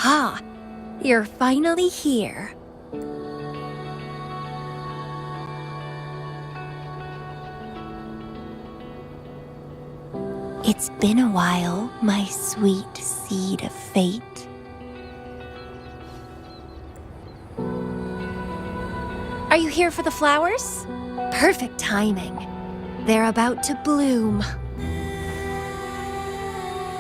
Aha! You're finally here. It's been a while, my sweet seed of fate. Are you here for the flowers? Perfect timing. They're about to bloom.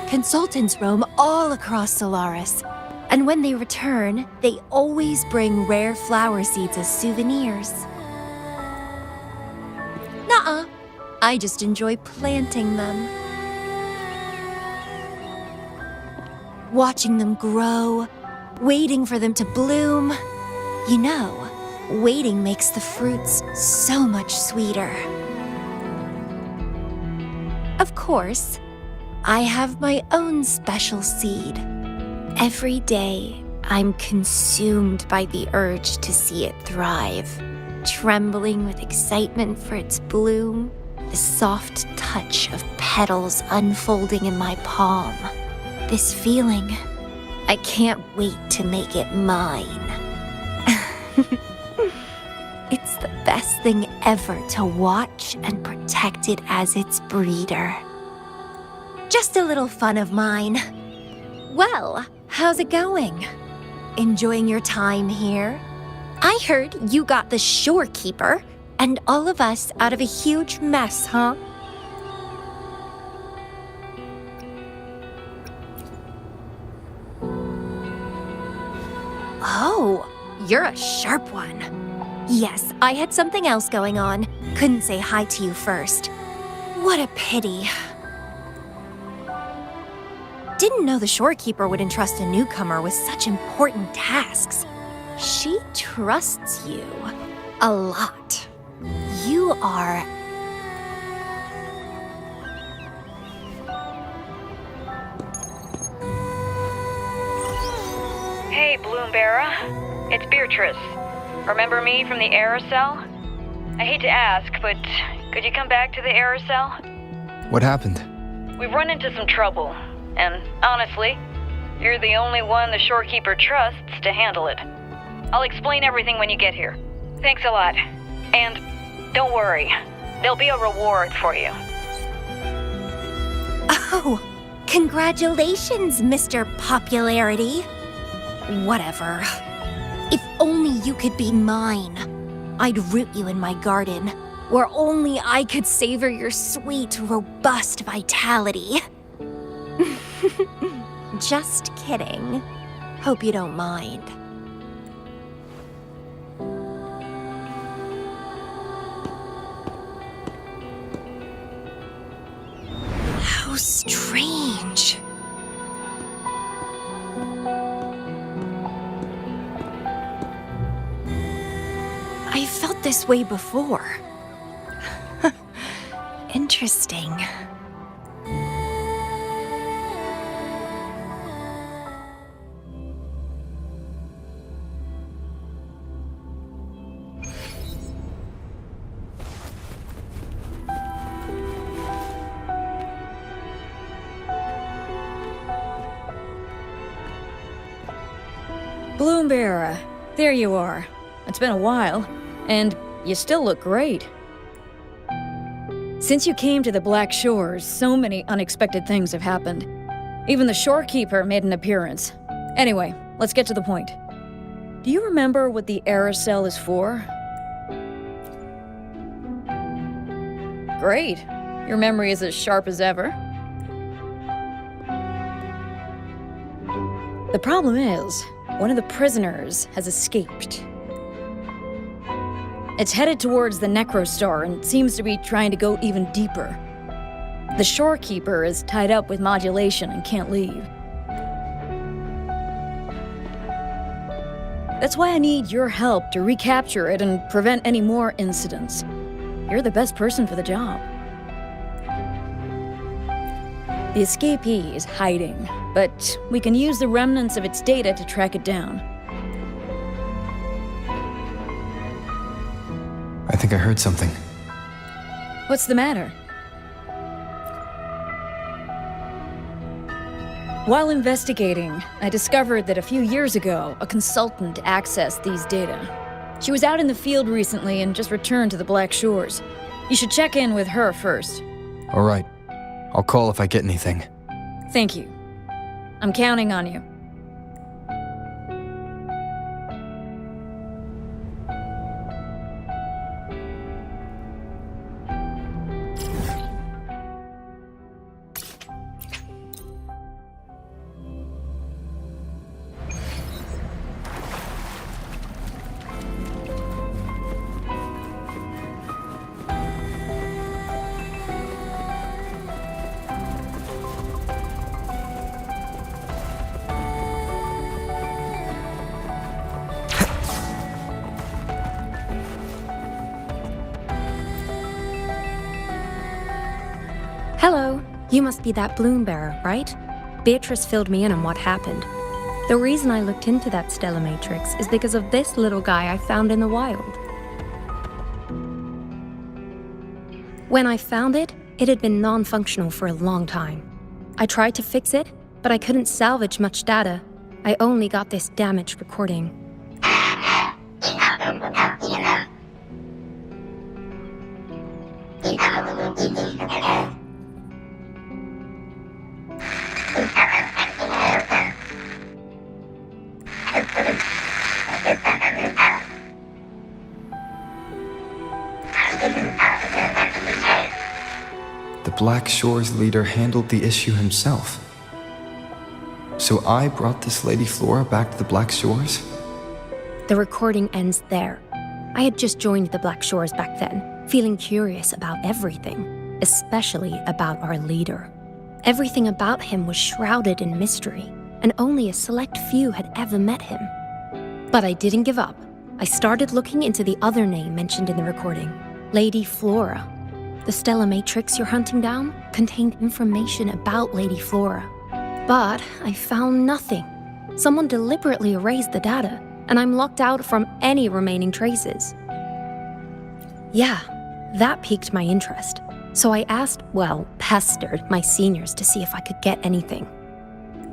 Consultants roam all across Solaris, and when they return, they always bring rare flower seeds as souvenirs. Nuh-uh. I just enjoy planting them. Watching them grow, waiting for them to bloom. You know, waiting makes the fruits so much sweeter. Of course, I have my own special seed. Every day, I'm consumed by the urge to see it thrive, trembling with excitement for its bloom, the soft touch of petals unfolding in my palm. This feeling, I can't wait to make it mine. It's the best thing ever to watch and protect it as its breeder. Just a little fun of mine. Well, how's it going? Enjoying your time here? I heard you got the shorekeeper and all of us out of a huge mess, huh? Oh, you're a sharp one. Yes, I had something else going on. Couldn't say hi to you first. What a pity. Didn't know the shorekeeper would entrust a newcomer with such important tasks. She trusts you a lot. You are... Hey, Bloomberra. It's Beatrice. Remember me from the aerosol? I hate to ask, but could you come back to the aerosol? What happened? We've run into some trouble, and honestly, you're the only one the shorekeeper trusts to handle it. I'll explain everything when you get here. Thanks a lot. And don't worry, there'll be a reward for you. Oh, congratulations, Mr. Popularity. Whatever. If only you could be mine. I'd root you in my garden, where only I could savor your sweet, robust vitality. Just kidding. Hope you don't mind. How strange. I felt this way before. Interesting. Bloomberra, there you are. It's been a while, and you still look great. Since you came to the Black Shores, so many unexpected things have happened. Even the shorekeeper made an appearance. Anyway, let's get to the point. Do you remember what the aerosol is for? Great. Your memory is as sharp as ever. The problem is, one of the prisoners has escaped. It's headed towards the Necrostar and seems to be trying to go even deeper. The shorekeeper is tied up with modulation and can't leave. That's why I need your help to recapture it and prevent any more incidents. You're the best person for the job. The escapee is hiding, but we can use the remnants of its data to track it down. I think I heard something. What's the matter? While investigating, I discovered that a few years ago, a consultant accessed these data. She was out in the field recently and just returned to the Black Shores. You should check in with her first. All right. I'll call if I get anything. Thank you. I'm counting on you. Hello. You must be that bloom bearer, right? Beatrice filled me in on what happened. The reason I looked into that Stella Matrix is because of this little guy I found in the wild. When I found it, it had been non-functional for a long time. I tried to fix it, but I couldn't salvage much data. I only got this damaged recording. The Black Shores leader handled the issue himself. So I brought this Lady Flora back to the Black Shores? The recording ends there. I had just joined the Black Shores back then, feeling curious about everything, especially about our leader. Everything about him was shrouded in mystery, and only a select few had ever met him. But I didn't give up. I started looking into the other name mentioned in the recording, Lady Flora. The Stella Matrix you're hunting down contained information about Lady Flora. But I found nothing. Someone deliberately erased the data, and I'm locked out from any remaining traces. Yeah, that piqued my interest. So I pestered my seniors to see if I could get anything.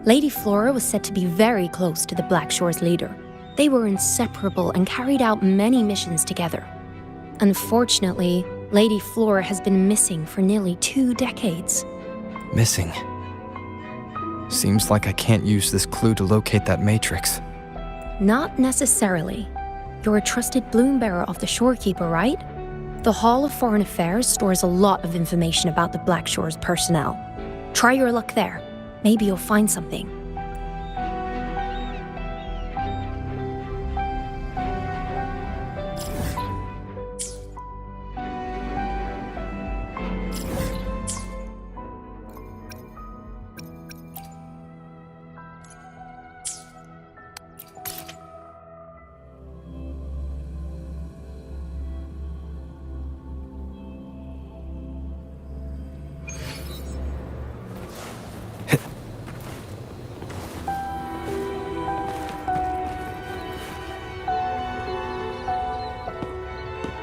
Lady Flora was said to be very close to the Black Shores leader. They were inseparable and carried out many missions together. Unfortunately, Lady Flora has been missing for nearly 2 decades. Missing? Seems like I can't use this clue to locate that matrix. Not necessarily. You're a trusted bloom bearer of the Shorekeeper, right? The Hall of Foreign Affairs stores a lot of information about the Black Shores personnel. Try your luck there. Maybe you'll find something.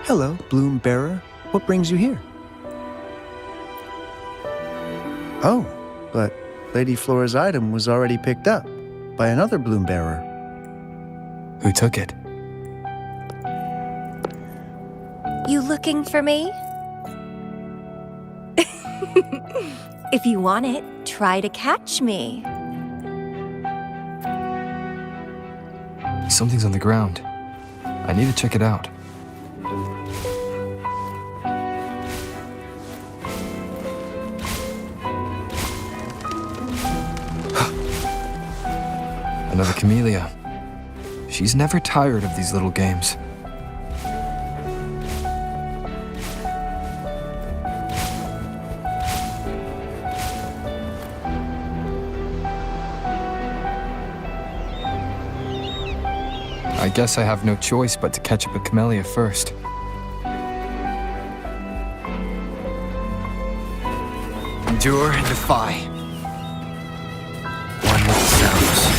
Hello, Bloom Bearer. What brings you here? Oh, but Lady Flora's item was already picked up by another Bloom Bearer. Who took it? You looking for me? If you want it, try to catch me. Something's on the ground. I need to check it out. Another Camellya. She's never tired of these little games. I guess I have no choice but to catch up with Camellya first. Endure and defy. One with the sounds.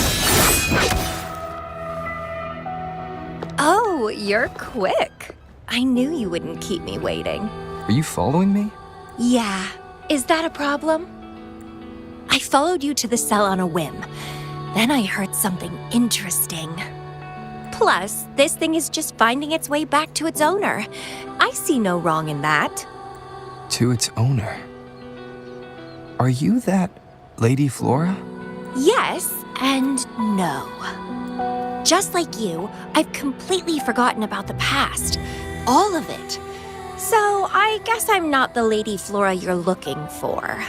Oh, you're quick. I knew you wouldn't keep me waiting. Are you following me? Yeah. Is that a problem? I followed you to the cell on a whim. Then I heard something interesting. Plus, this thing is just finding its way back to its owner. I see no wrong in that. To its owner. Are you that Lady Flora? Yes and no. Just like you, I've completely forgotten about the past. All of it. So I guess I'm not the Lady Flora you're looking for.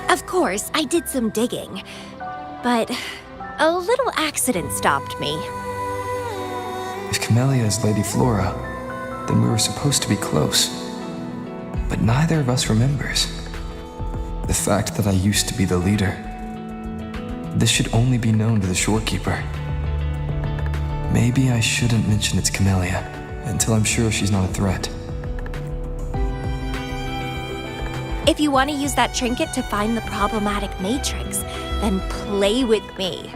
Of course, I did some digging, but a little accident stopped me. If Camellya is Lady Flora, then we were supposed to be close. But neither of us remembers. The fact that I used to be the leader. This should only be known to the shorekeeper. Maybe I shouldn't mention it's Camellya until I'm sure she's not a threat. If you want to use that trinket to find the problematic matrix, then play with me.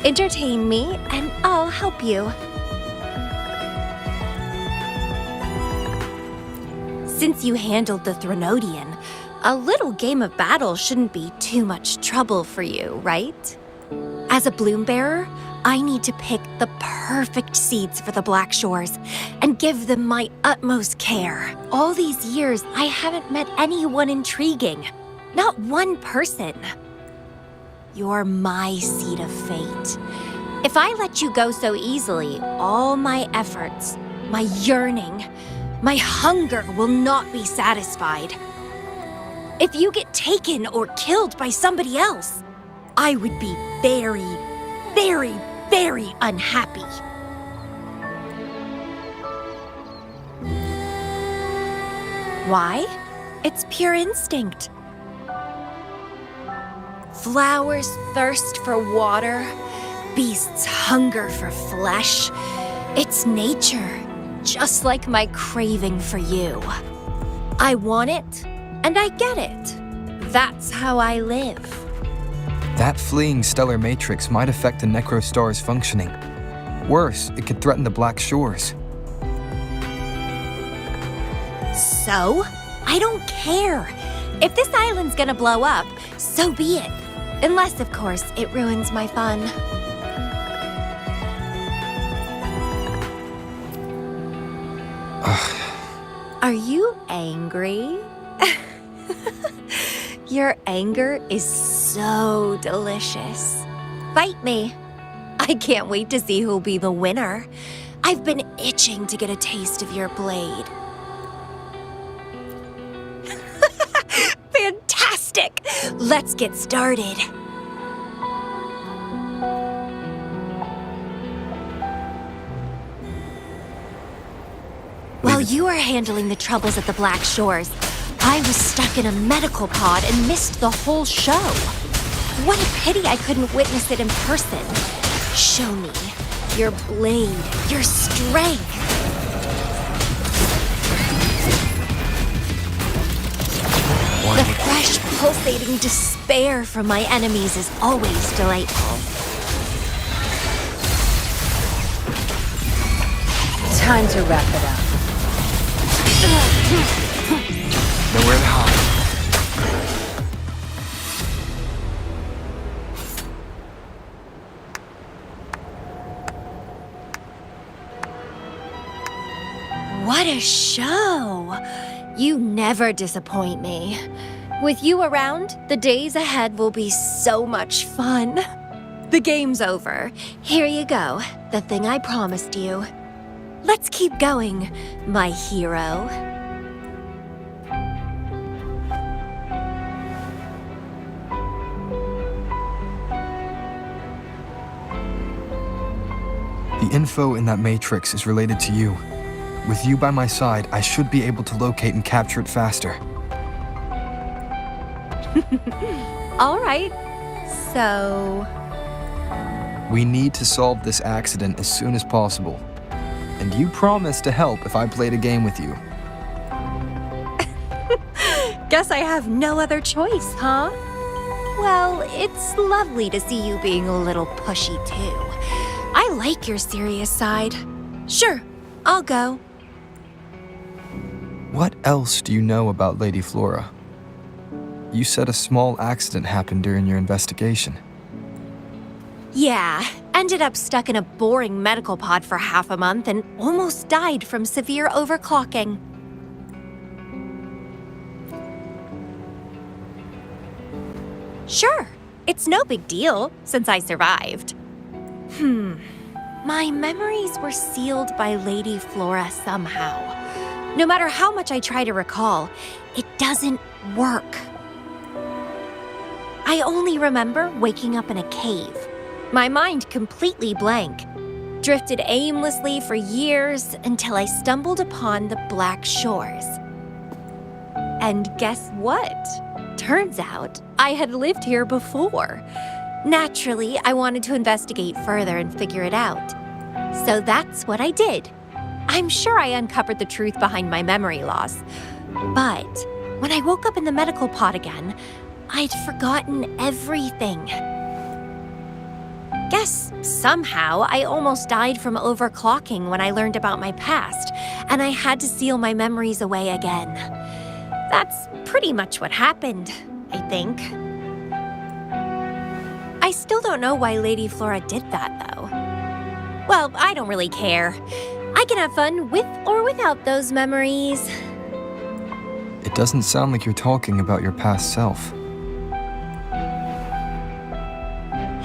Entertain me, and I'll help you. Since you handled the Thronodian, a little game of battle shouldn't be too much trouble for you, right? As a bloom bearer, I need to pick the perfect seeds for the Black Shores and give them my utmost care. All these years, I haven't met anyone intriguing. Not one person. You're my seed of fate. If I let you go so easily, all my efforts, my yearning, my hunger will not be satisfied. If you get taken or killed by somebody else, I would be very, very, very unhappy. Why? It's pure instinct. Flowers thirst for water, beasts hunger for flesh. It's nature, just like my craving for you. I want it, and I get it. That's how I live. That fleeing stellar matrix might affect the Necrostar's functioning. Worse, it could threaten the Black Shores. So? I don't care. If this island's gonna blow up, so be it. Unless, of course, it ruins my fun. Are you angry? Your anger is so delicious. Fight me. I can't wait to see who'll be the winner. I've been itching to get a taste of your blade. Fantastic! Let's get started. While you were handling the troubles at the Black Shores, I was stuck in a medical pod and missed the whole show. What a pity I couldn't witness it in person. Show me your blade, your strength. The fresh, pulsating despair from my enemies is always delightful. Time to wrap it up. Nowhere to hide. What a show! You never disappoint me. With you around, the days ahead will be so much fun. The game's over. Here you go, the thing I promised you. Let's keep going, my hero. The info in that matrix is related to you. With you by my side, I should be able to locate and capture it faster. All right, so... We need to solve this accident as soon as possible. And you promised to help if I played a game with you. Guess I have no other choice, huh? Well, it's lovely to see you being a little pushy, too. I like your serious side. Sure, I'll go. What else do you know about Lady Flora? You said a small accident happened during your investigation. Yeah, ended up stuck in a boring medical pod for half a month and almost died from severe overclocking. Sure, it's no big deal since I survived. My memories were sealed by Lady Flora somehow. No matter how much I try to recall, it doesn't work. I only remember waking up in a cave, my mind completely blank, drifted aimlessly for years until I stumbled upon the Black Shores. And guess what? Turns out I had lived here before. Naturally, I wanted to investigate further and figure it out. So that's what I did. I'm sure I uncovered the truth behind my memory loss. But when I woke up in the medical pod again, I'd forgotten everything. Guess somehow I almost died from overclocking when I learned about my past, and I had to seal my memories away again. That's pretty much what happened, I think. I still don't know why Lady Flora did that, though. Well, I don't really care. I can have fun with or without those memories. It doesn't sound like you're talking about your past self.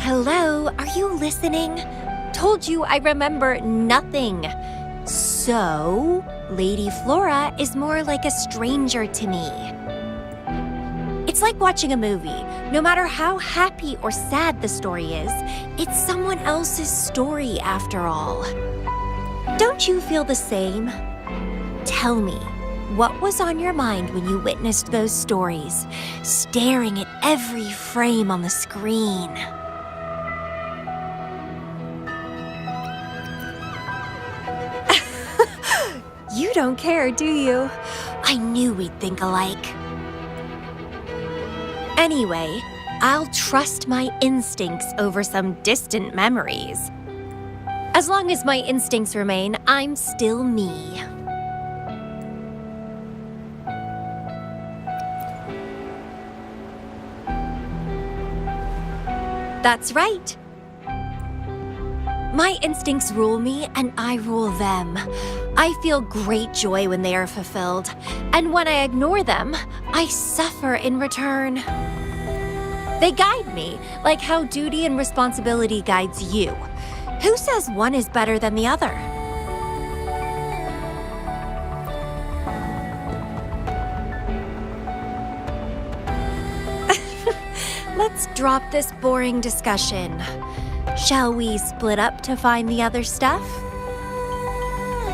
Hello, are you listening? Told you I remember nothing. So, Lady Flora is more like a stranger to me. It's like watching a movie. No matter how happy or sad the story is, it's someone else's story after all. Don't you feel the same? Tell me, what was on your mind when you witnessed those stories, staring at every frame on the screen? You don't care, do you? I knew we'd think alike. Anyway, I'll trust my instincts over some distant memories. As long as my instincts remain, I'm still me. That's right. My instincts rule me, and I rule them. I feel great joy when they are fulfilled, and when I ignore them, I suffer in return. They guide me, like how duty and responsibility guides you. Who says one is better than the other? Let's drop this boring discussion. Shall we split up to find the other stuff?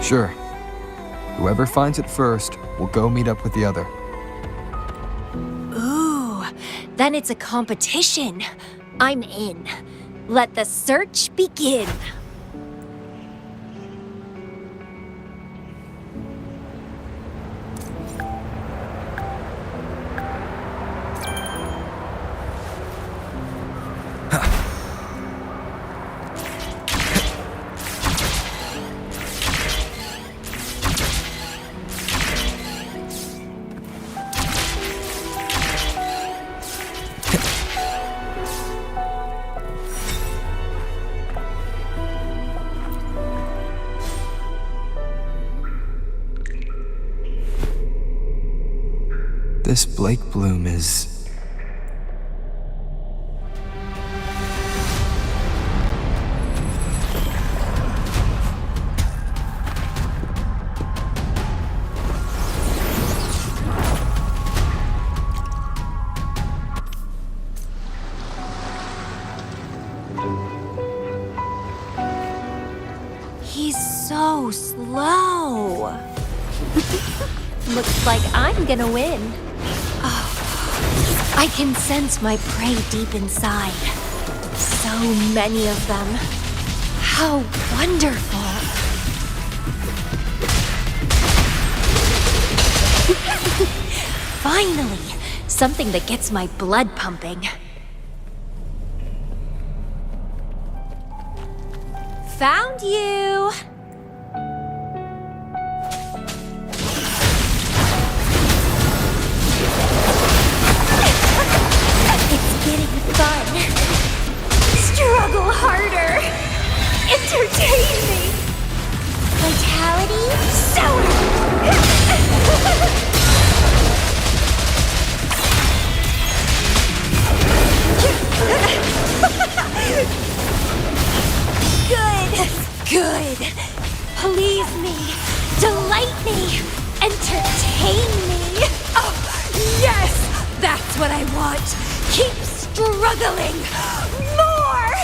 Sure. Whoever finds it first will go meet up with the other. Ooh, then it's a competition. I'm in. Let the search begin. This Blake Bloom is... He's so slow. Looks like I'm gonna win. Oh, I can sense my prey deep inside. So many of them. How wonderful. Finally, something that gets my blood pumping. found you! It's getting fun. Struggle harder. Entertain me. Vitality, Good. Please me. Delight me. Entertain me. Oh, yes! That's what I want. Keep struggling. More!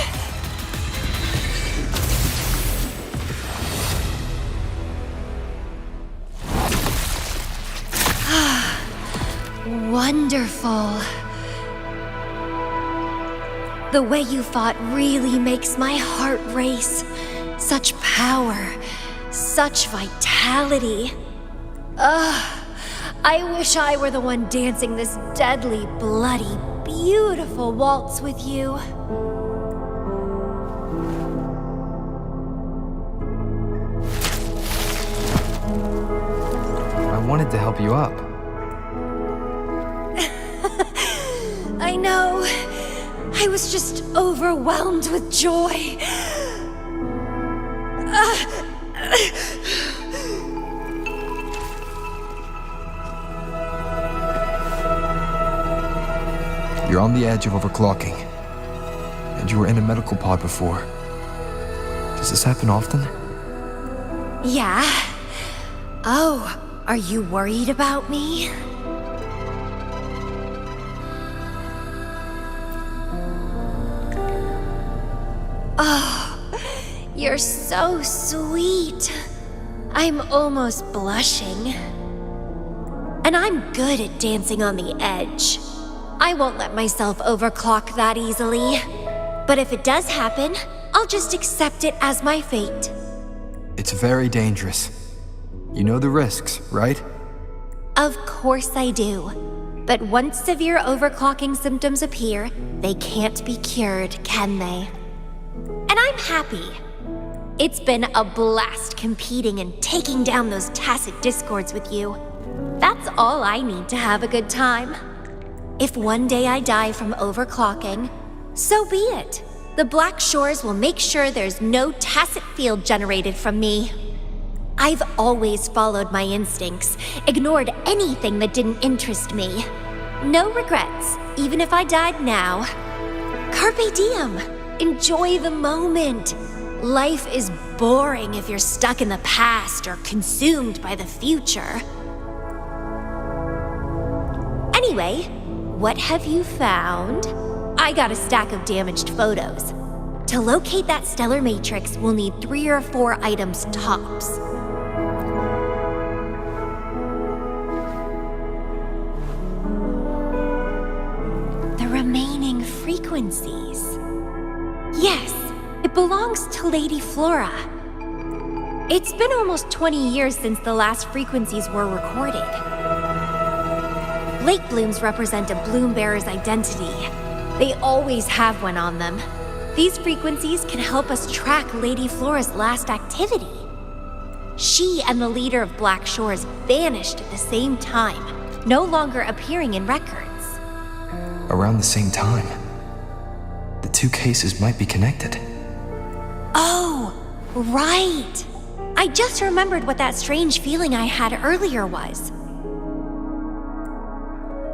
Wonderful. The way you fought really makes my heart race. Such power, such vitality. I wish I were the one dancing this deadly, bloody, beautiful waltz with you. I wanted to help you up. I know. I was just overwhelmed with joy. You're on the edge of overclocking. And you were in a medical pod before. Does this happen often? Yeah. Oh, are you worried about me? Oh, you're so sweet. I'm almost blushing. And I'm good at dancing on the edge. I won't let myself overclock that easily. But if it does happen, I'll just accept it as my fate. It's very dangerous. You know the risks, right? Of course I do. But once severe overclocking symptoms appear, they can't be cured, can they? And I'm happy. It's been a blast competing and taking down those tacit discords with you. That's all I need to have a good time. If one day I die from overclocking, so be it. The Black Shores will make sure there's no tacit field generated from me. I've always followed my instincts, ignored anything that didn't interest me. No regrets, even if I died now. Carpe diem. Enjoy the moment. Life is boring if you're stuck in the past or consumed by the future. Anyway, what have you found? I got a stack of damaged photos. To locate that stellar matrix, we'll need 3 or 4 items tops. The remaining frequencies. Yes, it belongs to Lady Flora. It's been almost 20 years since the last frequencies were recorded. Lake blooms represent a bloom bearer's identity. They always have one on them. These frequencies can help us track Lady Flora's last activity. She and the leader of Black Shores vanished at the same time, no longer appearing in records. Around the same time. The 2 cases might be connected. Oh, right. I just remembered what that strange feeling I had earlier was.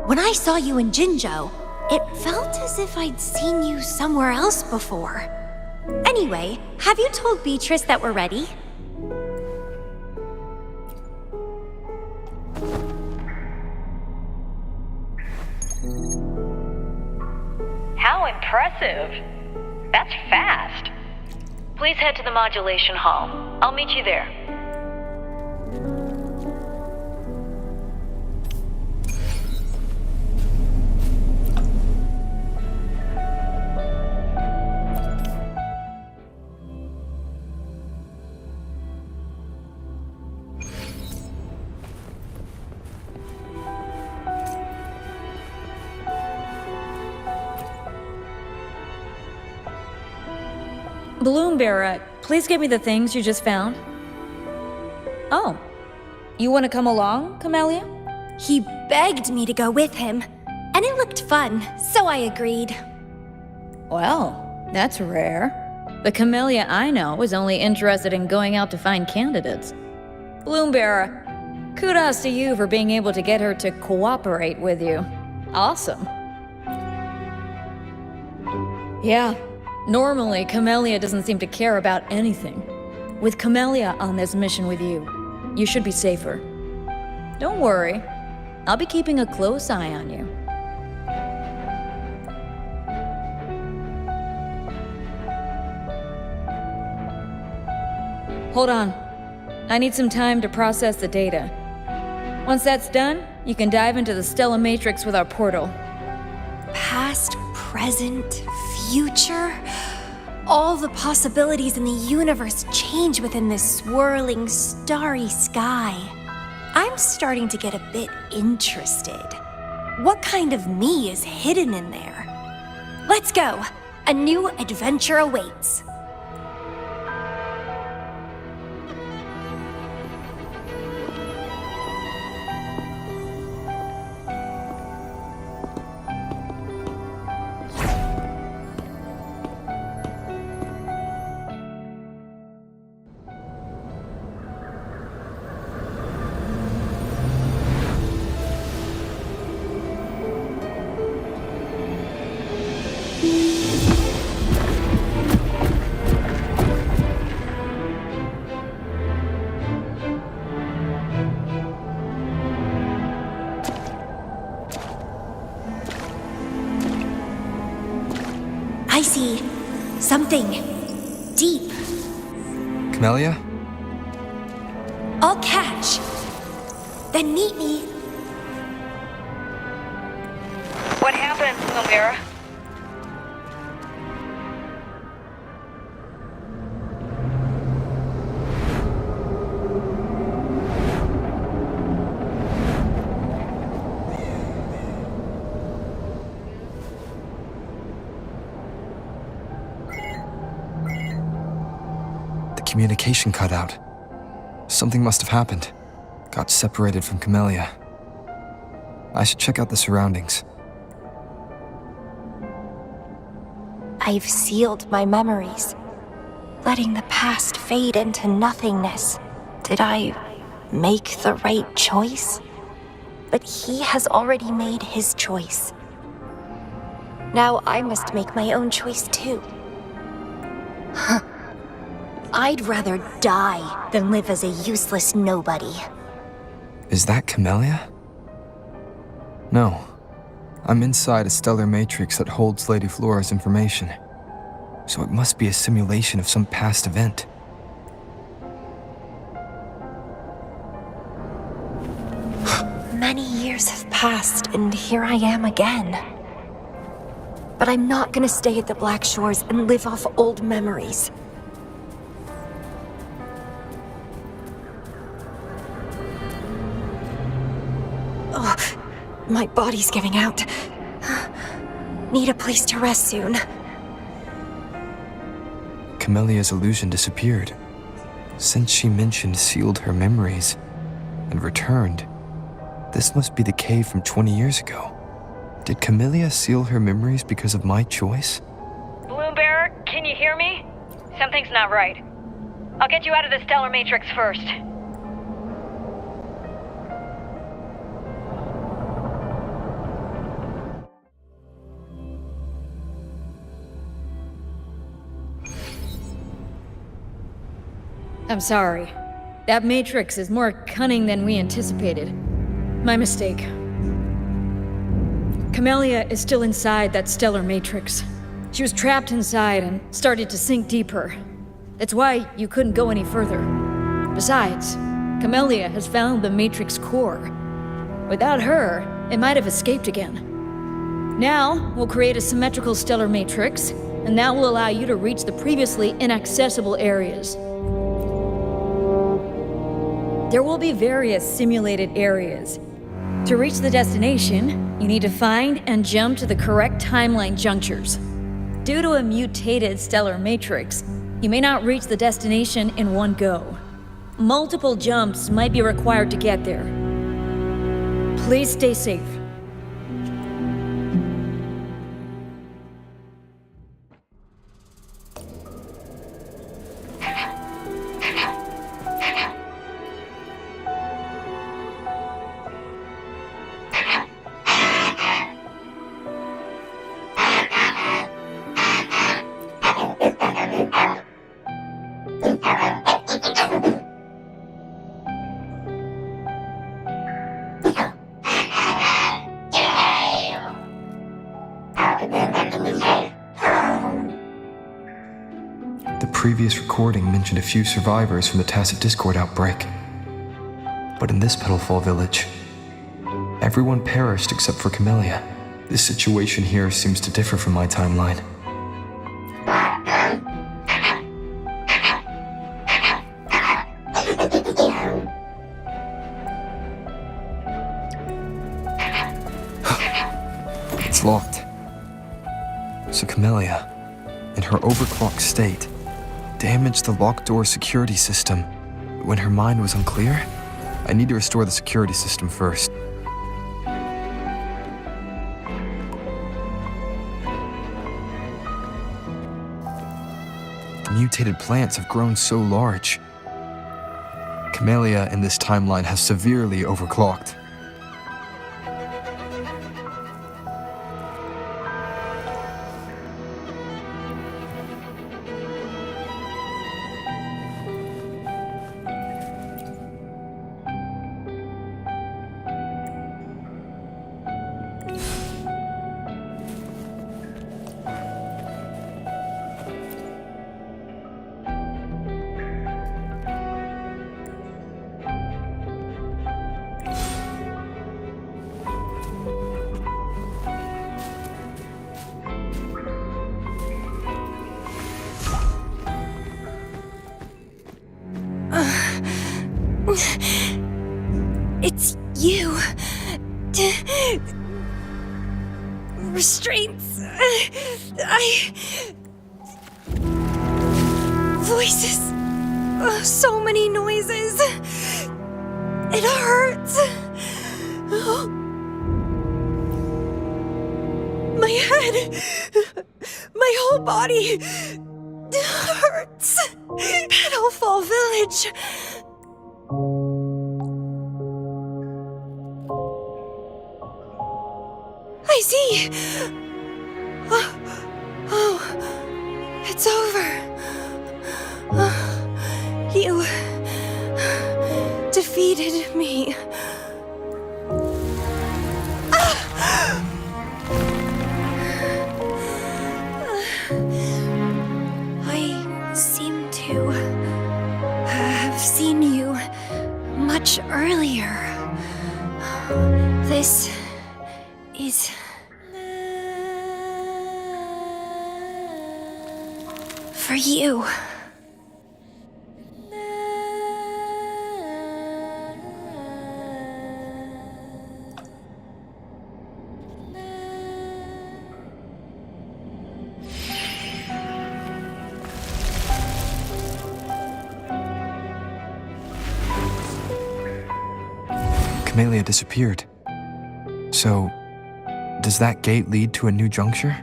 When I saw you in Jinzhou, it felt as if I'd seen you somewhere else before. Anyway, have you told Beatrice that we're ready? How impressive. That's fast. Please head to the modulation hall. I'll meet you there. Bloombearer, please give me the things you just found. Oh, you want to come along, Camellya? He begged me to go with him, and it looked fun, so I agreed. Well, that's rare. The Camellya I know is only interested in going out to find candidates. Bloombearer, kudos to you for being able to get her to cooperate with you. Awesome. Yeah, normally Camellya doesn't seem to care about anything. With Camellya on this mission with you, you should be safer. Don't worry, I'll be keeping a close eye on you. Hold on. I need some time to process the data. Once that's done, you can dive into the Stellar Matrix with our portal. Past, present, future. All the possibilities in the universe change within this swirling, starry sky. I'm starting to get a bit interested. What kind of me is hidden in there? Let's go! A new adventure awaits. I see something deep. Camellya? I'll catch. Then meet me. What happened, Bloombearer? Communication cut out. Something must have happened. Got separated from Camellya. I should check out the surroundings. I've sealed my memories, letting the past fade into nothingness. Did I make the right choice? But he has already made his choice. Now I must make my own choice too. I'd rather die than live as a useless nobody. Is that Camellya? No. I'm inside a stellar matrix that holds Lady Flora's information. So it must be a simulation of some past event. Many years have passed, and here I am again. But I'm not gonna stay at the Black Shores and live off old memories. Oh, my body's giving out. Need a place to rest soon. Camellya's illusion disappeared. Since she mentioned sealed her memories and returned, this must be the cave from 20 years ago. Did Camellya seal her memories because of my choice? Bloombearer, can you hear me? Something's not right. I'll get you out of the Stellar Matrix first. I'm sorry. That Matrix is more cunning than we anticipated. My mistake. Camellya is still inside that stellar matrix. She was trapped inside and started to sink deeper. That's why you couldn't go any further. Besides, Camellya has found the matrix core. Without her, it might have escaped again. Now, we'll create a symmetrical stellar matrix, and that will allow you to reach the previously inaccessible areas. There will be various simulated areas. To reach the destination, you need to find and jump to the correct timeline junctures. Due to a mutated stellar matrix, You may not reach the destination in one go. Multiple jumps might be required to get there. Please stay safe. The previous recording mentioned a few survivors from the tacit discord outbreak. But in this Petalfall village, everyone perished except for Camellya. This situation here seems to differ from my timeline. It's locked. So Camellya, in her overclocked state, damaged the locked door security system when her mind was unclear? I need to restore the security system first. The mutated plants have grown so large. Camellya in this timeline has severely overclocked. It's you. Restraints. Voices. So many noises. It hurts. My head. My whole body hurts. Petalfall Village. I see. Oh, it's over. You defeated me. I seem to have seen you much earlier. This is for you. Camellya disappeared. So, does that gate lead to a new juncture?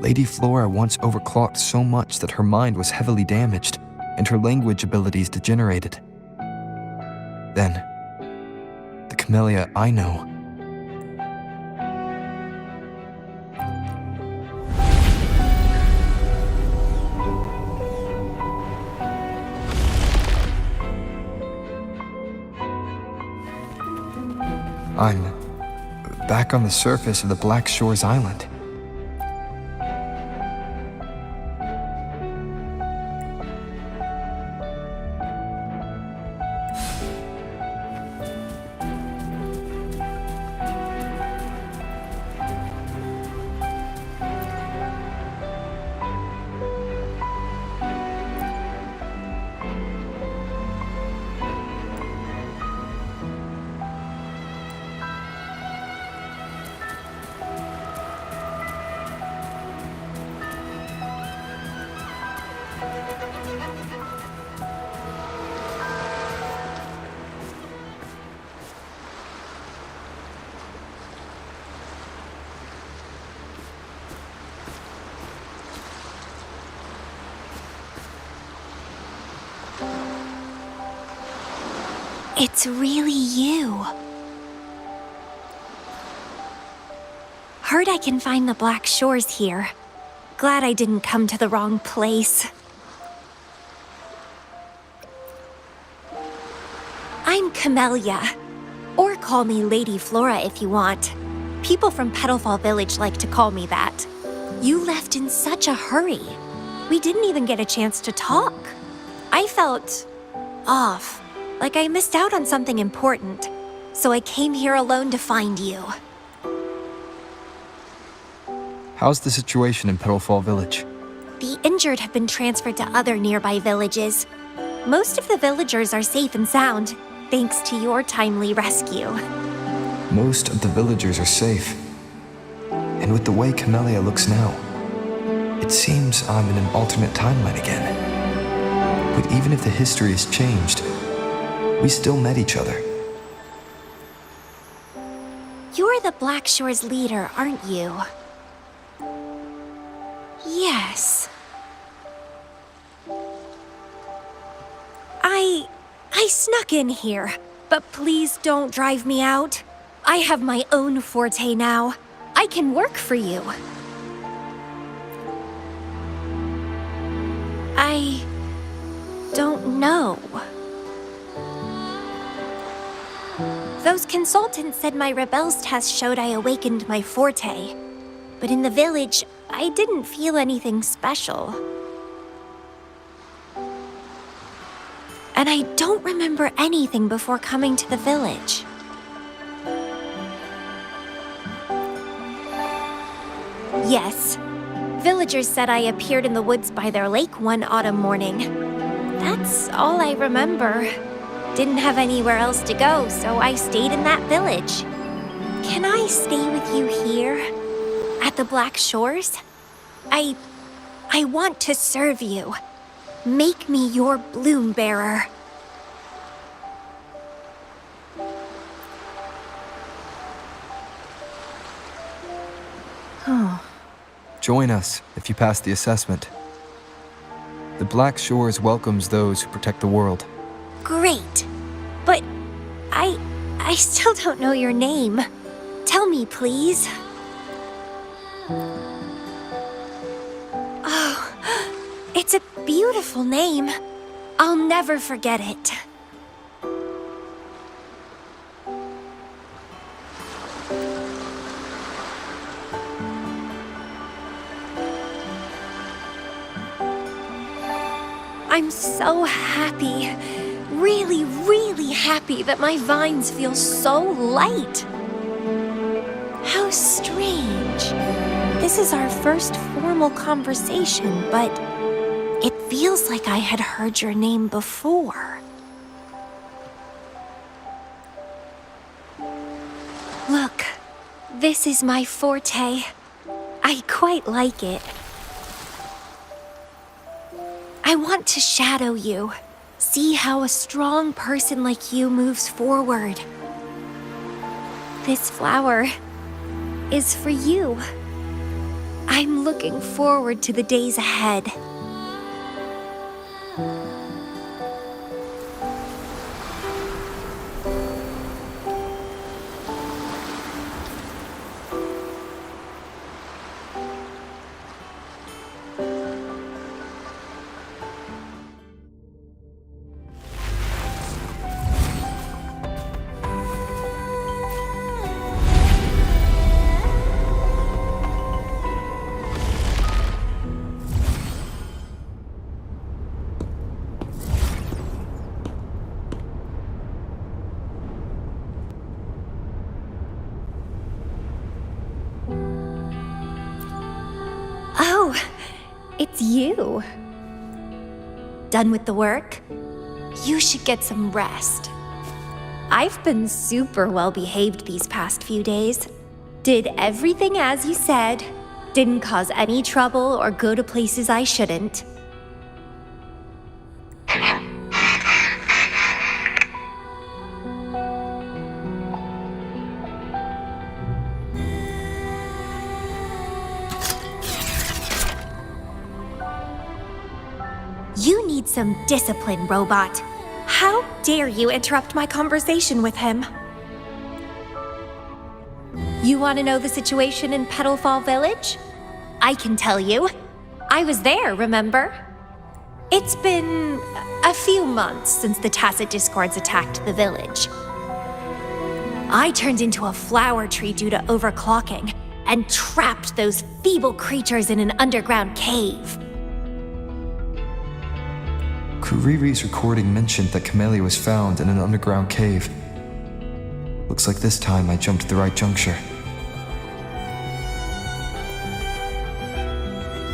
Lady Flora once overclocked so much that her mind was heavily damaged and her language abilities degenerated. Then, the Camellya I know. I'm back on the surface of the Black Shores Island. It's really you. Heard I can find the Black Shores here. Glad I didn't come to the wrong place. I'm Camellya. Or call me Lady Flora if you want. People from Petalfall Village like to call me that. You left in such a hurry. We didn't even get a chance to talk. I felt off, like I missed out on something important. So I came here alone to find you. How's the situation in Petalfall Village? The injured have been transferred to other nearby villages. Most of the villagers are safe and sound, thanks to your timely rescue. Most of the villagers are safe. And with the way Camellya looks now, it seems I'm in an alternate timeline again. But even if the history has changed, we still met each other. You're the Black Shores leader, aren't you? Yes. I snuck in here, but please don't drive me out. I have my own forte now. I can work for you. I don't know. Those consultants said my rebels test showed I awakened my forte. But in the village, I didn't feel anything special. And I don't remember anything before coming to the village. Yes, villagers said I appeared in the woods by their lake one autumn morning. That's all I remember. Didn't have anywhere else to go, so I stayed in that village. Can I stay with you here? At the Black Shores? I want to serve you. Make me your bloom bearer. Join us if you pass the assessment. The Black Shores welcomes those who protect the world. Great. But I still don't know your name. Tell me, please. Oh, it's a beautiful name. I'll never forget it. I'm so happy. Really, really happy that my vines feel so light. How strange. This is our first formal conversation, but it feels like I had heard your name before. Look, this is my forte. I quite like it. I want to shadow you. See how a strong person like you moves forward. This flower is for you. I'm looking forward to the days ahead. Oh, it's you. Done with the work? You should get some rest. I've been super well behaved these past few days. Did everything as you said. Didn't cause any trouble or go to places I shouldn't. You need some discipline, robot. How dare you interrupt my conversation with him? You want to know the situation in Petalfall Village? I can tell you. I was there, remember? It's been a few months since the Tacit Discords attacked the village. I turned into a flower tree due to overclocking and trapped those feeble creatures in an underground cave. Kuriri's recording mentioned that Camellya was found in an underground cave. Looks like this time I jumped the right juncture.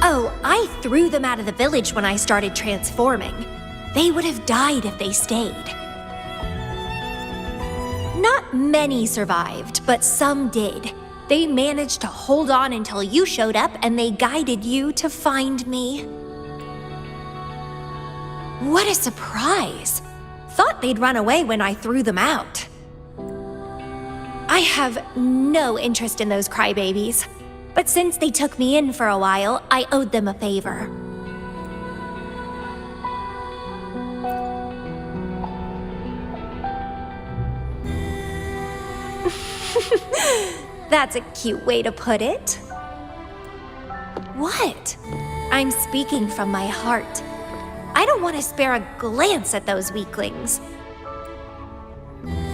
Oh, I threw them out of the village when I started transforming. They would have died if they stayed. Not many survived, but some did. They managed to hold on until you showed up and they guided you to find me. What a surprise! Thought they'd run away when I threw them out. I have no interest in those crybabies, but since they took me in for a while, I owed them a favor. That's a cute way to put it. What? I'm speaking from my heart. I don't want to spare a glance at those weaklings.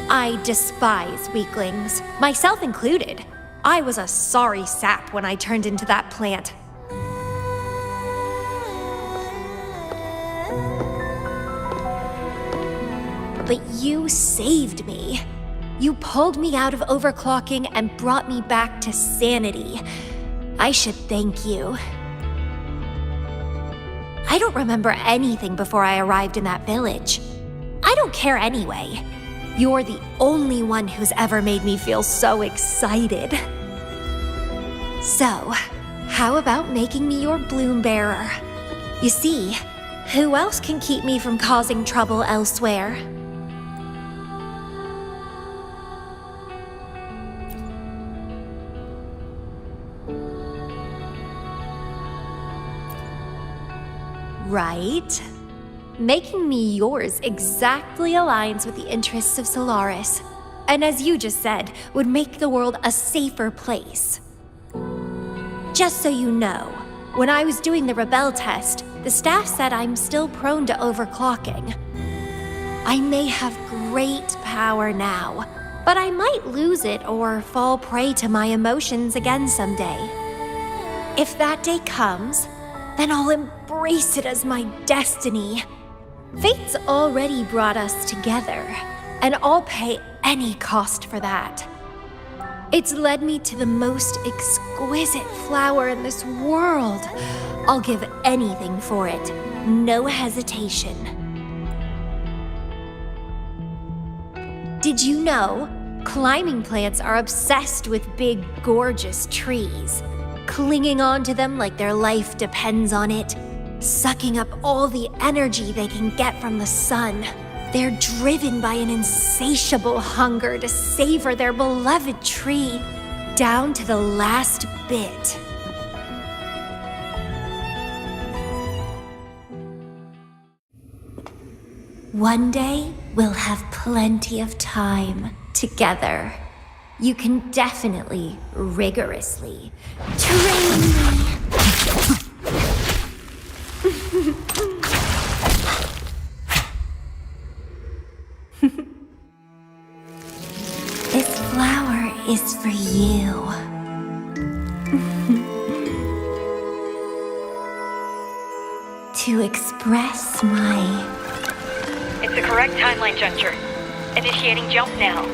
I despise weaklings, myself included. I was a sorry sap when I turned into that plant. But you saved me. You pulled me out of overclocking and brought me back to sanity. I should thank you. I don't remember anything before I arrived in that village. I don't care anyway. You're the only one who's ever made me feel so excited. So, how about making me your bloom bearer? You see, who else can keep me from causing trouble elsewhere? Right? Making me yours exactly aligns with the interests of Solaris, and as you just said, would make the world a safer place. Just so you know, when I was doing the Rebel test, the staff said I'm still prone to overclocking. I may have great power now, but I might lose it or fall prey to my emotions again someday. If that day comes, then I'll embrace it as my destiny. Fate's already brought us together, and I'll pay any cost for that. It's led me to the most exquisite flower in this world. I'll give anything for it, no hesitation. Did you know? Climbing plants are obsessed with big, gorgeous trees, clinging onto them like their life depends on it, sucking up all the energy they can get from the sun. They're driven by an insatiable hunger to savor their beloved tree down to the last bit. One day, we'll have plenty of time together. You can definitely, rigorously train me. This flower is for you. To express my... It's the correct timeline juncture. Initiating jump now.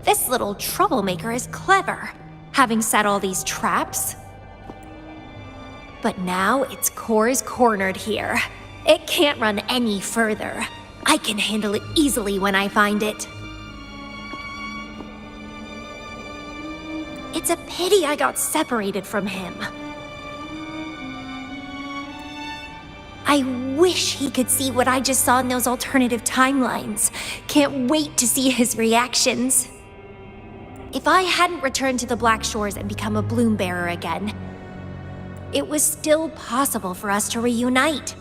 This little troublemaker is clever, having set all these traps. But now its core is cornered here. It can't run any further. I can handle it easily when I find it. It's a pity I got separated from him. I wish he could see what I just saw in those alternative timelines. Can't wait to see his reactions. If I hadn't returned to the Black Shores and become a bloom bearer again, it was still possible for us to reunite.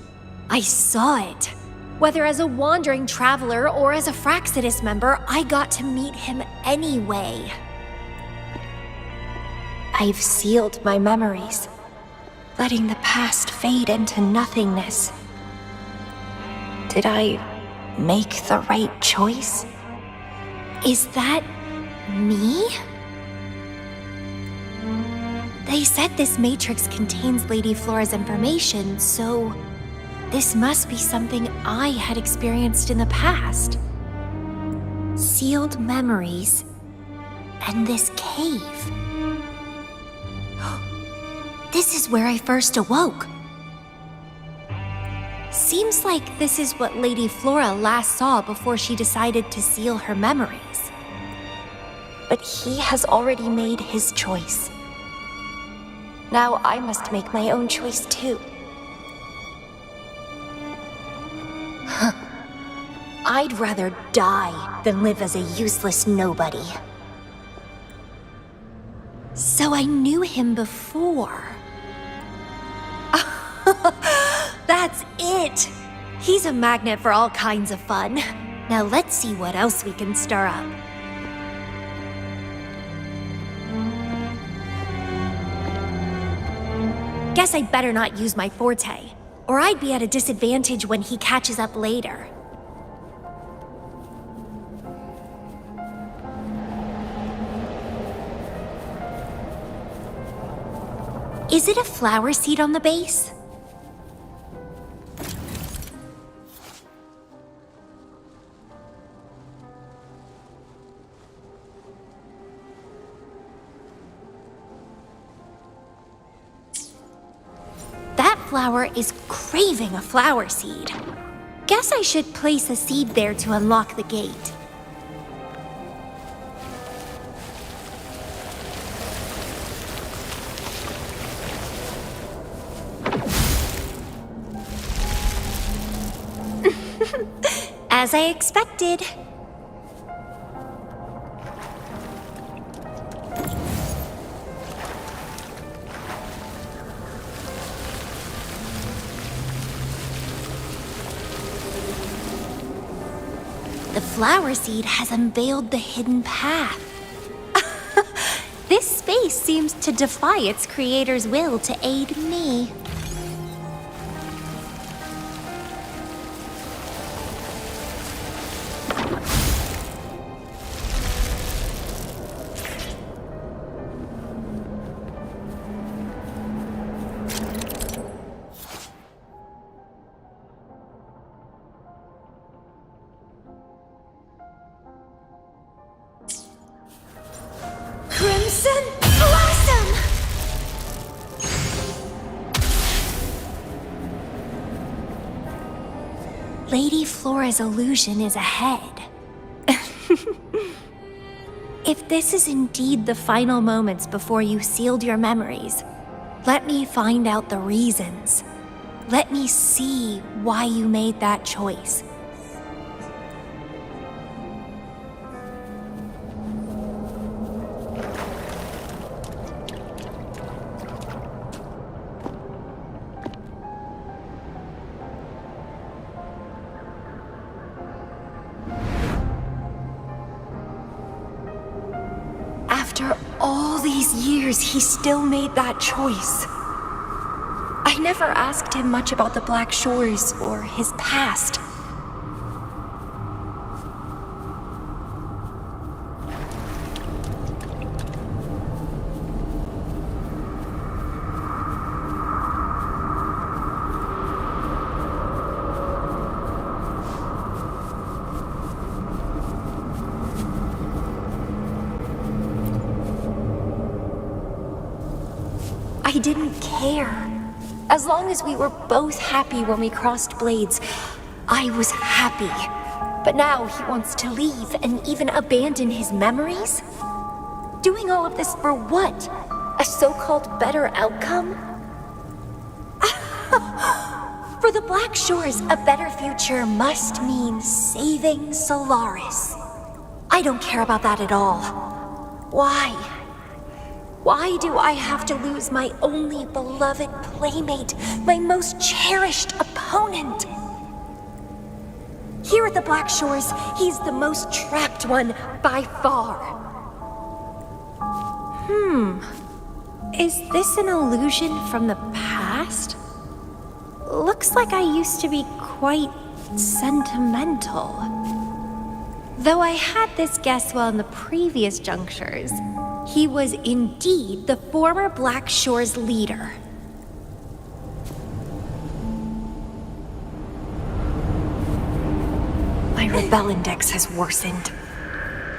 I saw it. Whether as a wandering traveler or as a Fraxidus member, I got to meet him anyway. I've sealed my memories, letting the past fade into nothingness. Did I make the right choice? Is that me? They said this matrix contains Lady Flora's information, so this must be something I had experienced in the past. Sealed memories and this cave. This is where I first awoke. Seems like this is what Lady Flora last saw before she decided to seal her memories. But he has already made his choice. Now I must make my own choice too. I'd rather die than live as a useless nobody. So I knew him before. That's it! He's a magnet for all kinds of fun. Now let's see what else we can stir up. Guess I'd better not use my forte, or I'd be at a disadvantage when he catches up later. Is it a flower seed on the base? That flower is craving a flower seed. Guess I should place a seed there to unlock the gate. As I expected. The flower seed has unveiled the hidden path. This space seems to defy its creator's will to aid me. Crimson Blossom! Lady Flora's illusion is ahead. If this is indeed the final moments before you sealed your memories, let me find out the reasons. Let me see why you made that choice. After all these years, he still made that choice. I never asked him much about the Black Shores or his past. I didn't care. As long as we were both happy when we crossed blades, I was happy. But now he wants to leave and even abandon his memories? Doing all of this for what? A so-called better outcome? For the Black Shores, a better future must mean saving Solaris. I don't care about that at all. Why? Why do I have to lose my only beloved playmate, my most cherished opponent? Here at the Black Shores, he's the most trapped one by far. Is this an illusion from the past? Looks like I used to be quite sentimental. Though I had this guess well in the previous junctures, he was indeed the former Black Shores leader. My rebel index has worsened.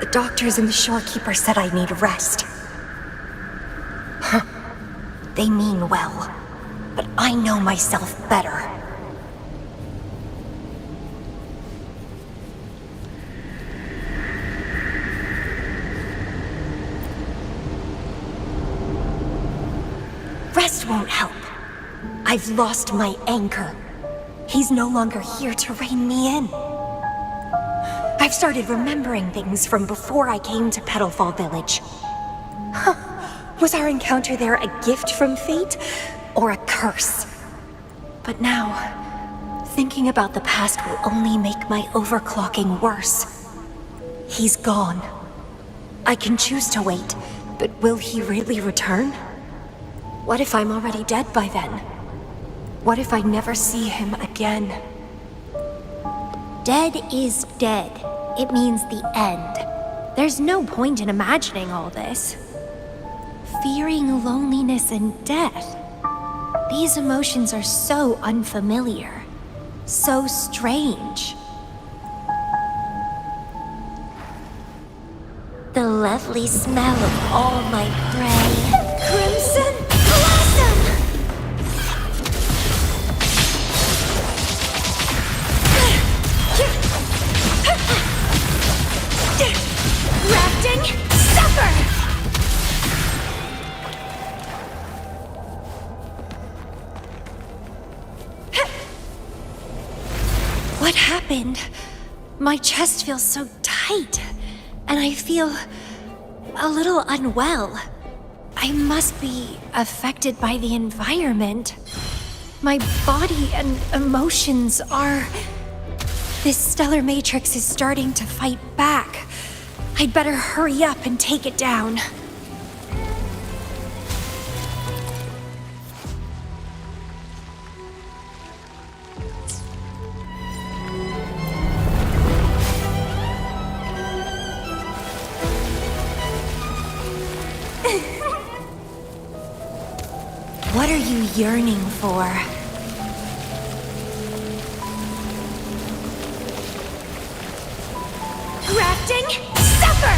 The doctors and the shorekeeper said I need rest. They mean well, but I know myself better. Rest won't help. I've lost my anchor. He's no longer here to rein me in. I've started remembering things from before I came to Petalfall Village. Was our encounter there a gift from fate, or a curse? But now, thinking about the past will only make my overclocking worse. He's gone. I can choose to wait, but will he really return? What if I'm already dead by then? What if I never see him again? Dead is dead. It means the end. There's no point in imagining all this. Fearing loneliness and death. These emotions are so unfamiliar, so strange. The lovely smell of all my prey. Crimson Blossom! Grafting Supper! What happened? My chest feels so tight, and I feel a little unwell. I must be affected by the environment. My body and emotions are... This stellar matrix is starting to fight back. I'd better hurry up and take it down. What are you yearning for? Grafting Supper!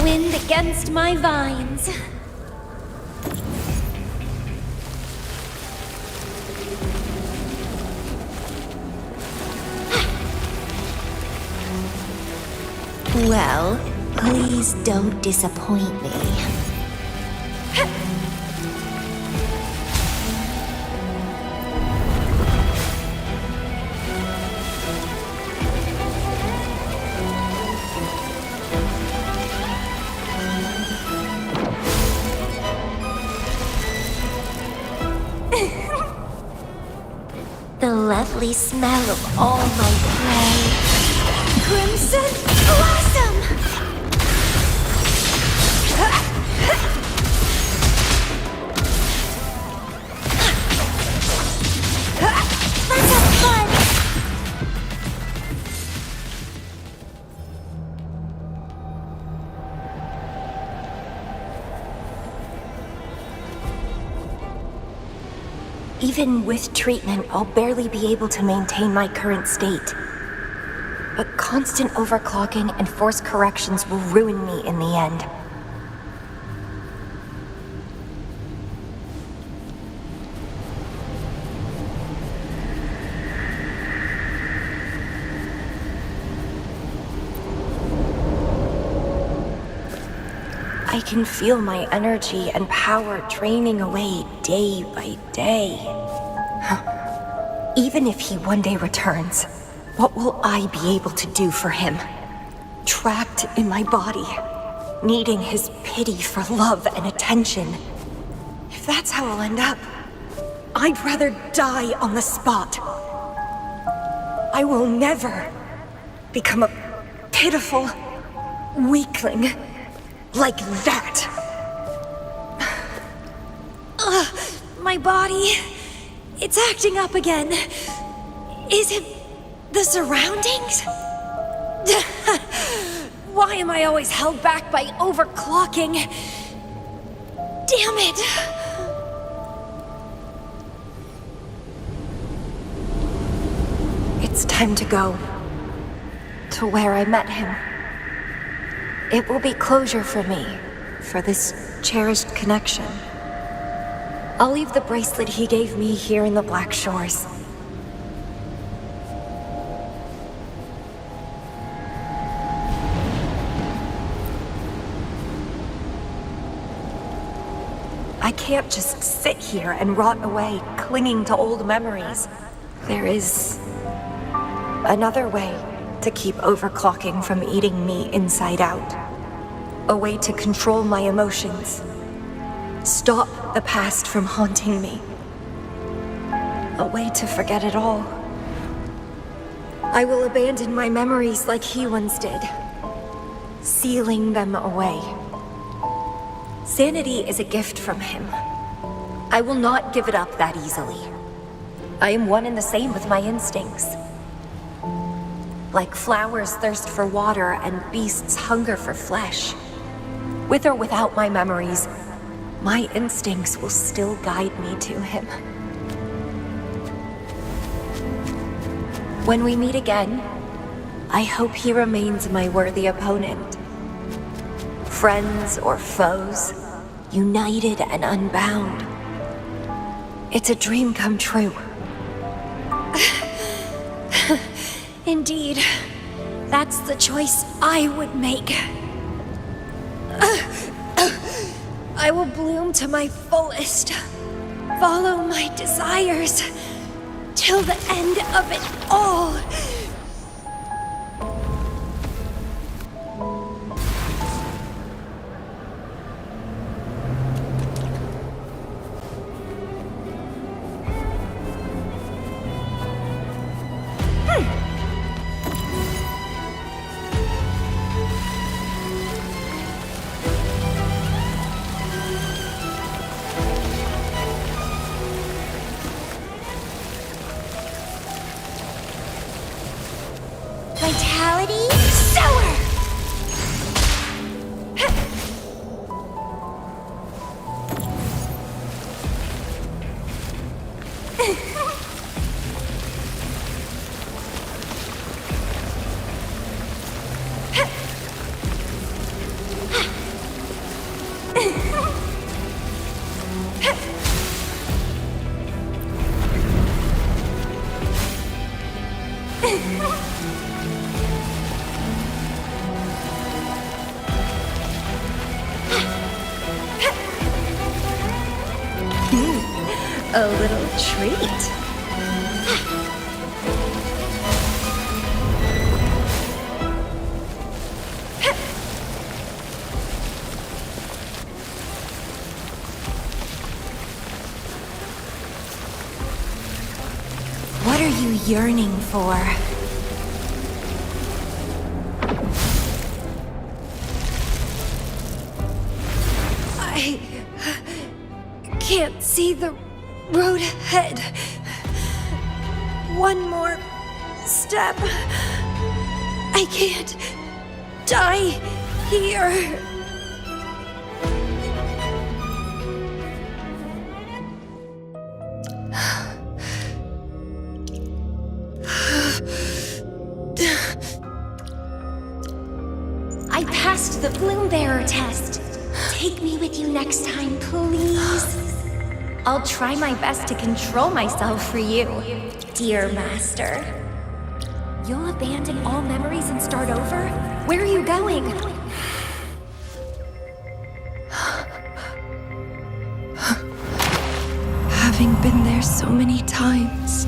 Wind against my vines. Well, please don't disappoint me. The lovely smell of all my prey. Crimson Blossom! Let's have fun! Even with treatment, I'll barely be able to maintain my current state. But constant overclocking and forced corrections will ruin me in the end. I can feel my energy and power draining away day by day. Even if he one day returns, what will I be able to do for him? Trapped in my body, needing his pity for love and attention. If that's how I'll end up, I'd rather die on the spot. I will never become a pitiful weakling like that. My body, it's acting up again. Is it the surroundings? Why am I always held back by overclocking? Damn it! It's time to go. To where I met him. It will be closure for me, for this cherished connection. I'll leave the bracelet he gave me here in the Black Shores. I can't just sit here and rot away, clinging to old memories. There is another way to keep overclocking from eating me inside out. A way to control my emotions. Stop the past from haunting me. A way to forget it all. I will abandon my memories like he once did, sealing them away. Sanity is a gift from him. I will not give it up that easily. I am one and the same with my instincts. Like flowers thirst for water and beasts hunger for flesh. With or without my memories, my instincts will still guide me to him. When we meet again, I hope he remains my worthy opponent. Friends or foes, united and unbound. It's a dream come true. Indeed, that's the choice I would make. I will bloom to my fullest, follow my desires, till the end of it all. Vitality sour! A little treat. What are you yearning for? I can't see the road ahead. One more step. I can't die here. I passed the Bloom Bearer test. Take me with you next time, please. I'll try my best to control myself for you, dear master. You'll abandon all memories and start over? Where are you going? Having been there so many times,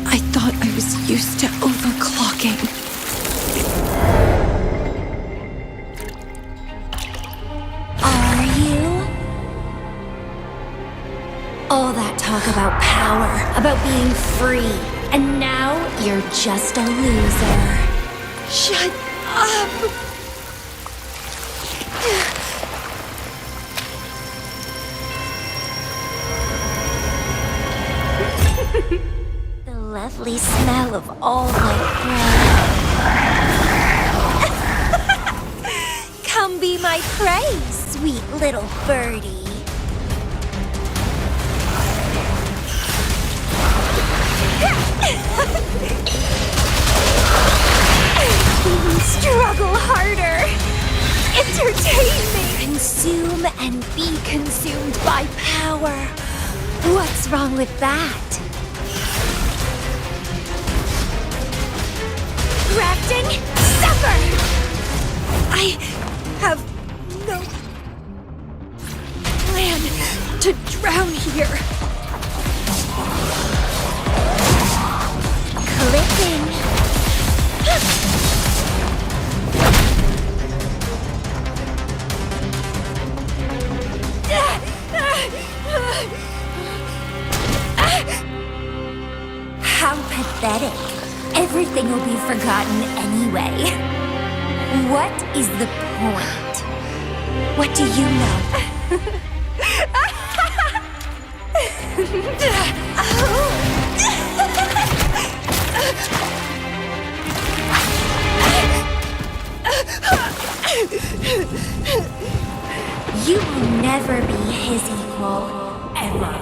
I thought I was used to overclocking. Are you? All that talk about power, about being free, and now you're just a loser. Shut up! The lovely smell of all my prey. Come be my prey, sweet little birdie. Struggle harder. Entertain me. Consume and be consumed by power. What's wrong with that? Grafting, suffer! I have no plan to drown here. Clipping. How pathetic. Everything will be forgotten anyway. What is the point? What do you know? You will never be his equal, ever.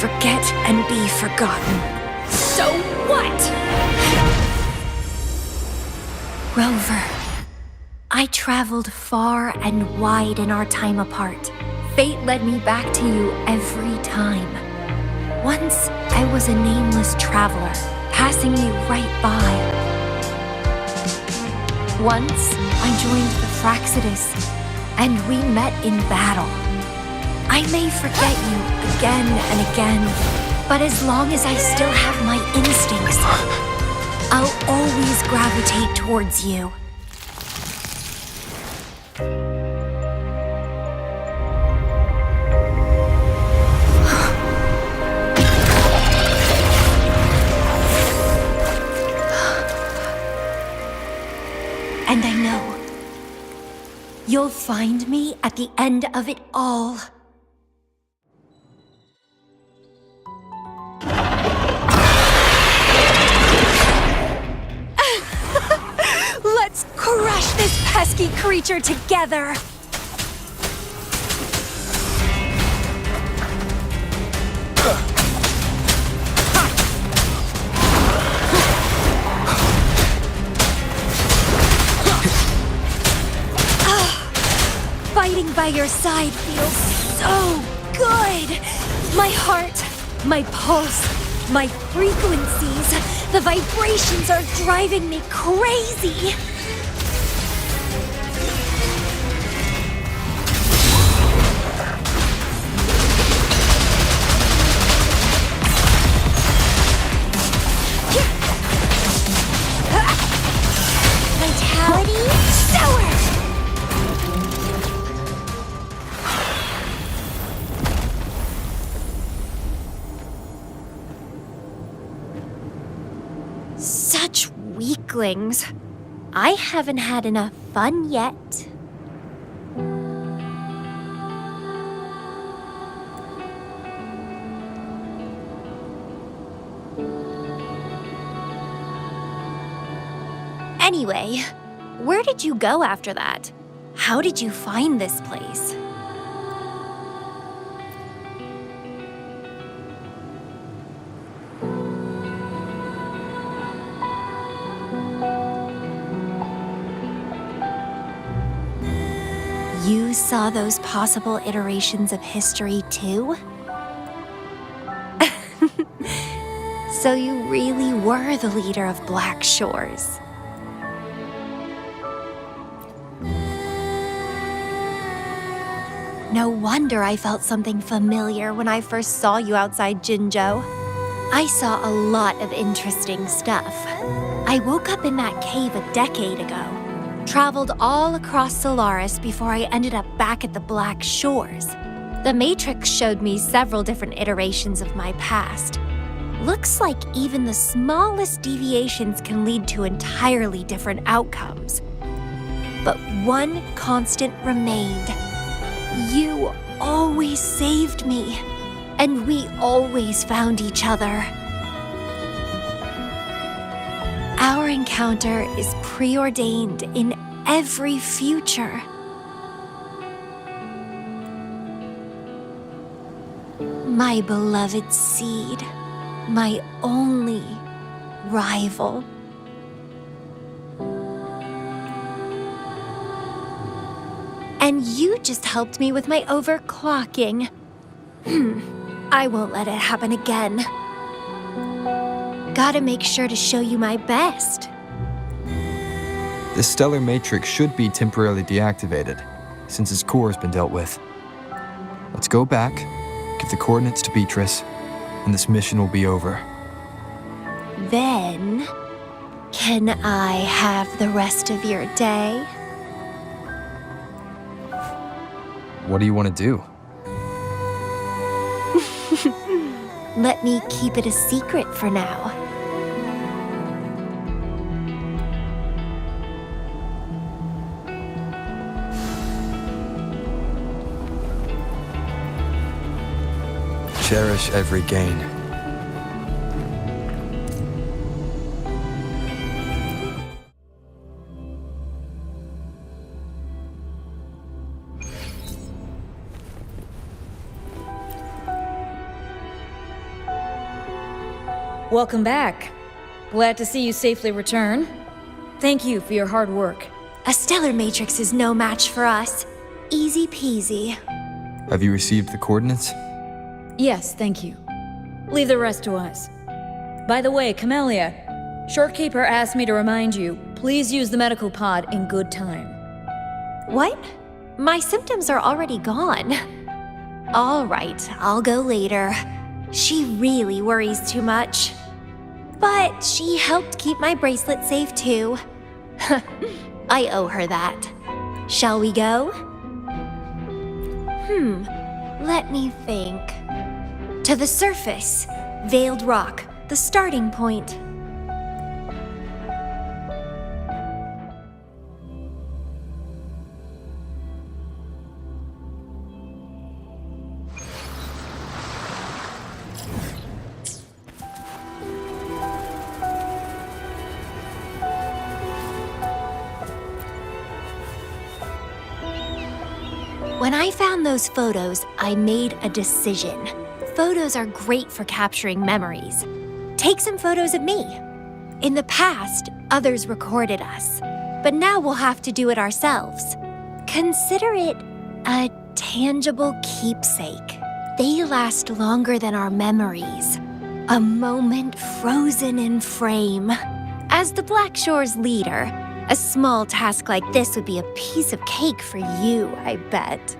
Forget and be forgotten. So what? Rover, I traveled far and wide in our time apart. Fate led me back to you every time. Once, I was a nameless traveler, passing me right by. Once, I joined the Fraxidus, and we met in battle. I may forget you again and again, but as long as I still have my instincts, I'll always gravitate towards you. And I know you'll find me at the end of it all. Let's crush this pesky creature together! Fighting by your side feels so good! My heart, my pulse, my frequencies, the vibrations are driving me crazy! Vitality, sour! Such weaklings. I haven't had enough fun yet. Anyway, where did you go after that? How did you find this place? You saw those possible iterations of history too? So you really were the leader of Black Shores. No wonder I felt something familiar when I first saw you outside Jinzhou. I saw a lot of interesting stuff. I woke up in that cave a decade ago, traveled all across Solaris before I ended up back at the Black Shores. The Matrix showed me several different iterations of my past. Looks like even the smallest deviations can lead to entirely different outcomes. But one constant remained. You always saved me, and we always found each other. Our encounter is preordained in every future. My beloved seed, my only rival. And you just helped me with my overclocking. I won't let it happen again. Gotta make sure to show you my best. The stellar matrix should be temporarily deactivated, since its core has been dealt with. Let's go back, give the coordinates to Beatrice, and this mission will be over. Then, can I have the rest of your day? What do you want to do? Let me keep it a secret for now. Cherish every gain. Welcome back. Glad to see you safely return. Thank you for your hard work. A stellar matrix is no match for us. Easy peasy. Have you received the coordinates? Yes, thank you. Leave the rest to us. By the way, Camellya, Shorekeeper asked me to remind you, please use the medical pod in good time. What? My symptoms are already gone. All right, I'll go later. She really worries too much. But she helped keep my bracelet safe too. I owe her that. Shall we go? Let me think. To the surface. Veiled Rock, the starting point. When I found those photos, I made a decision. Photos are great for capturing memories. Take some photos of me. In the past, others recorded us, but now we'll have to do it ourselves. Consider it a tangible keepsake. They last longer than our memories. A moment frozen in frame. As the Black Shore's leader, a small task like this would be a piece of cake for you, I bet.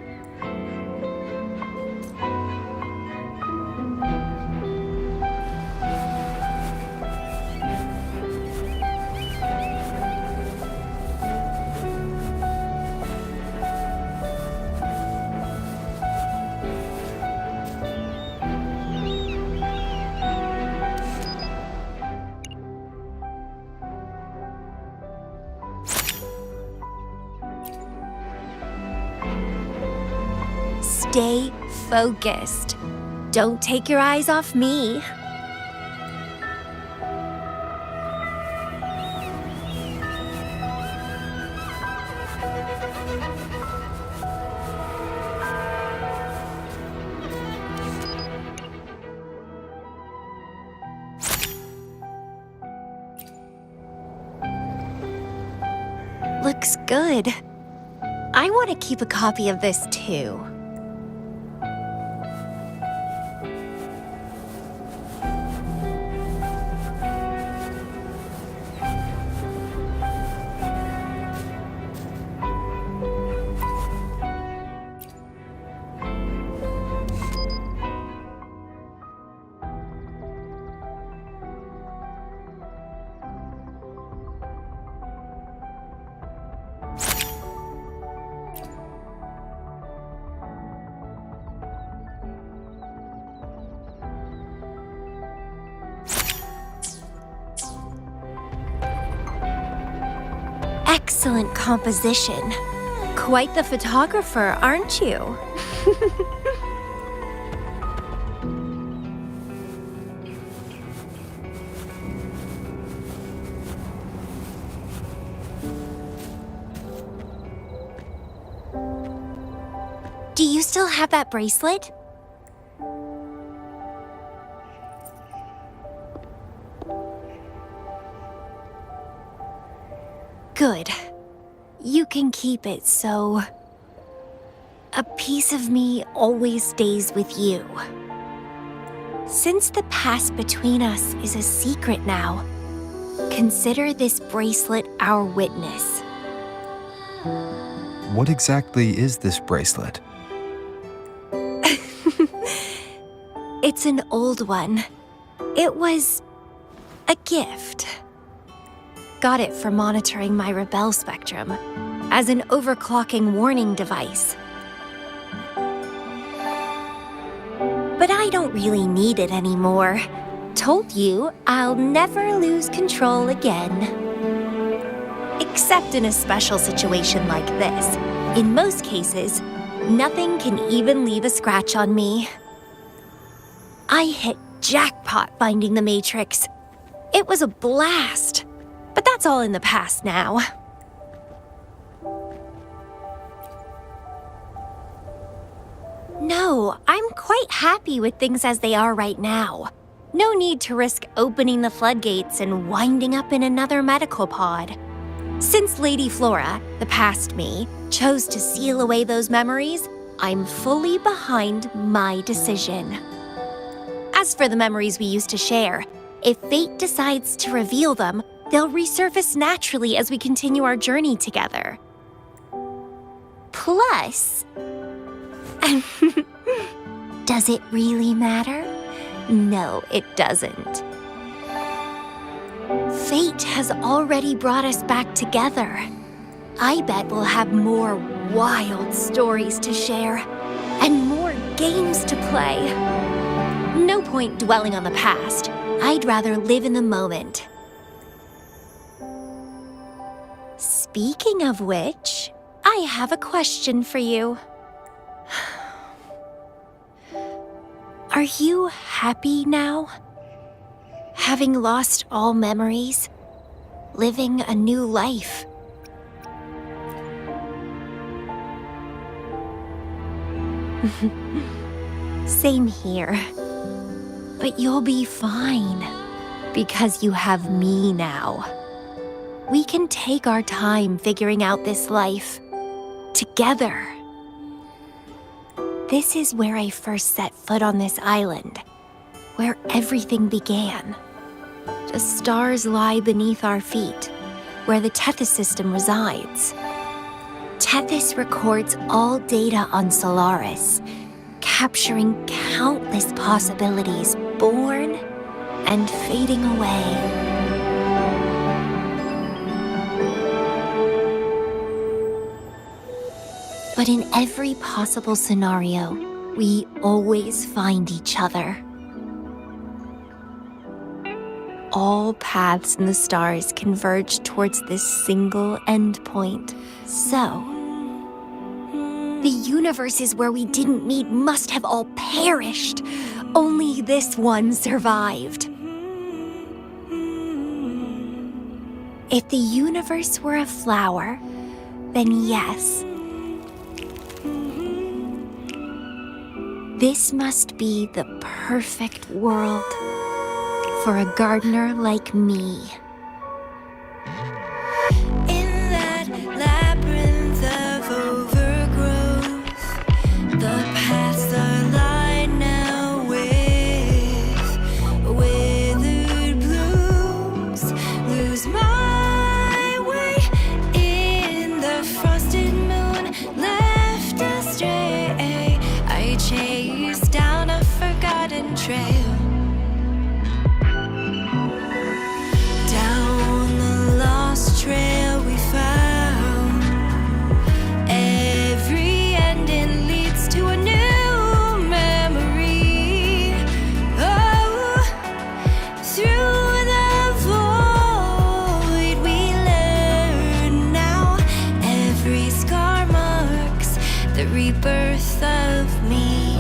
Stay focused. Don't take your eyes off me. Looks good. I want to keep a copy of this too. excellent composition. Quite the photographer, aren't you? Do you still have that bracelet? Good. You can keep it, so a piece of me always stays with you. Since the past between us is a secret now, consider this bracelet our witness. What exactly is this bracelet? It's an old one. It was a gift. Got it for monitoring my rebel spectrum as an overclocking warning device. But I don't really need it anymore. Told you I'll never lose control again. Except in a special situation like this. In most cases, nothing can even leave a scratch on me. I hit jackpot finding the Matrix. It was a blast. But that's all in the past now. No, I'm quite happy with things as they are right now. No need to risk opening the floodgates and winding up in another medical pod. Since Lady Flora, the past me, chose to seal away those memories, I'm fully behind my decision. As for the memories we used to share, if fate decides to reveal them, they'll resurface naturally as we continue our journey together. Plus, does it really matter? No, it doesn't. Fate has already brought us back together. I bet we'll have more wild stories to share and more games to play. No point dwelling on the past. I'd rather live in the moment. Speaking of which, I have a question for you. Are you happy now? Having lost all memories, living a new life. Same here. But you'll be fine, because you have me now. We can take our time figuring out this life, together. This is where I first set foot on this island, where everything began. The stars lie beneath our feet, where the Tethys system resides. Tethys records all data on Solaris, capturing countless possibilities born and fading away. But in every possible scenario, we always find each other. All paths in the stars converge towards this single endpoint. So, the universes where we didn't meet must have all perished. Only this one survived. If the universe were a flower, then yes. This must be the perfect world for a gardener like me. In that labyrinth of overgrowth, the paths are lined now with withered blooms. Lose my way in the frosted moon, left astray. I chase down a forgotten trail. the rebirth of me.